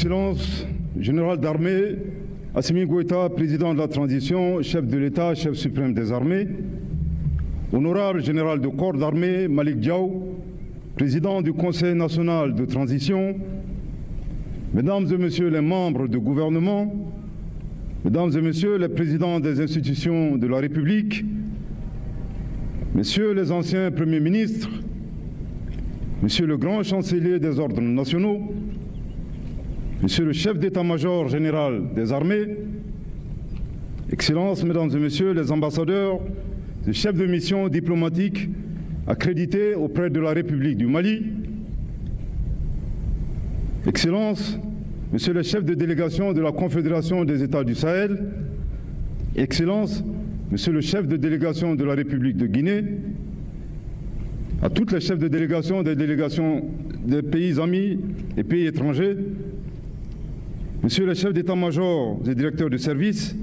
Excellence, général d'armée, Assimi Goïta, président de la transition, chef de l'État, chef suprême des armées, honorable général de corps d'armée, Malik Diaw, président du Conseil national de transition, mesdames et messieurs les membres du gouvernement, mesdames et messieurs les présidents des institutions de la République, messieurs les anciens premiers ministres, monsieur le grand chancelier des ordres nationaux, monsieur le chef d'état-major général des armées, Excellences, mesdames et messieurs les ambassadeurs et chefs de mission diplomatique accrédités auprès de la République du Mali, Excellences, monsieur le chef de délégation de la Confédération des États du Sahel, Excellences, monsieur le chef de délégation de la République de Guinée, à toutes les chefs de délégation des pays amis et pays étrangers, monsieur le chef d'état-major et directeur de service,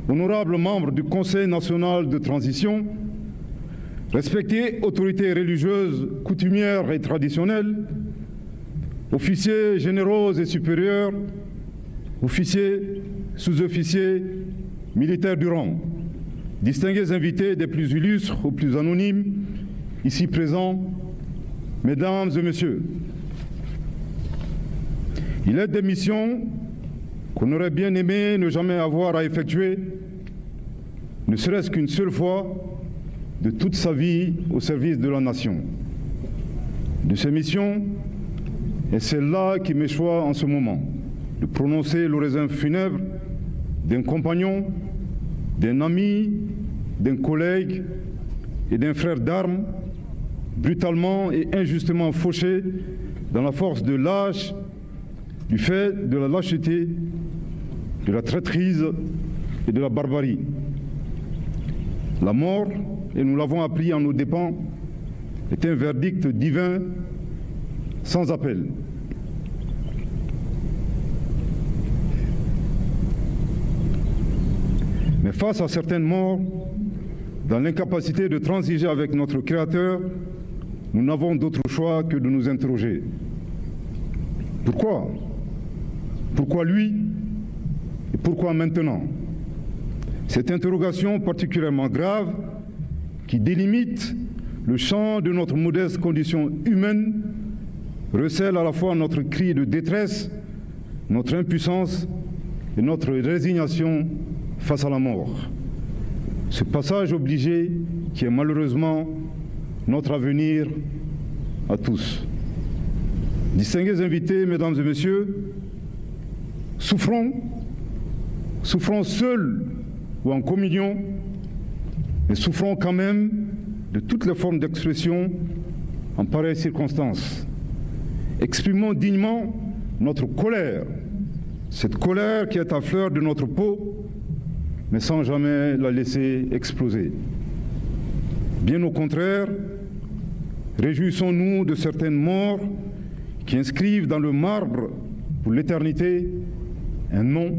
honorables membres du Conseil national de transition, respectées autorités religieuses, coutumières et traditionnelles, officiers généraux et supérieurs, officiers, sous-officiers, militaires du rang, distingués invités des plus illustres aux plus anonymes, ici présents, mesdames et messieurs. Il est des missions qu'on aurait bien aimé ne jamais avoir à effectuer, ne serait-ce qu'une seule fois de toute sa vie au service de la nation. De ces missions, et celle-là qui m'échoit en ce moment, de prononcer l'oraison funèbre d'un compagnon, d'un ami, d'un collègue et d'un frère d'armes, brutalement et injustement fauché dans la force de l'âge, du fait de la lâcheté, de la traîtrise et de la barbarie. La mort, et nous l'avons appris en nos dépens, est un verdict divin sans appel. Mais face à certaines morts, dans l'incapacité de transiger avec notre Créateur, nous n'avons d'autre choix que de nous interroger. Pourquoi ? Pourquoi lui et pourquoi maintenant? Cette interrogation particulièrement grave qui délimite le champ de notre modeste condition humaine recèle à la fois notre cri de détresse, notre impuissance et notre résignation face à la mort. Ce passage obligé qui est malheureusement notre avenir à tous. Distingués invités, mesdames et messieurs, souffrons seuls ou en communion, mais souffrons quand même de toutes les formes d'expression en pareilles circonstances. Exprimons dignement notre colère, cette colère qui est à fleur de notre peau, mais sans jamais la laisser exploser. Bien au contraire, réjouissons-nous de certaines morts qui inscrivent dans le marbre pour l'éternité un nom,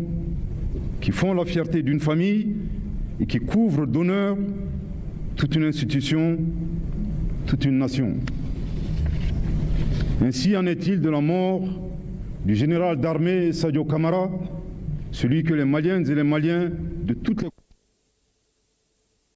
qui font la fierté d'une famille et qui couvrent d'honneur toute une institution, toute une nation. Ainsi en est-il de la mort du général d'armée Sadio Camara, celui que les Maliennes et les Maliens de toutes les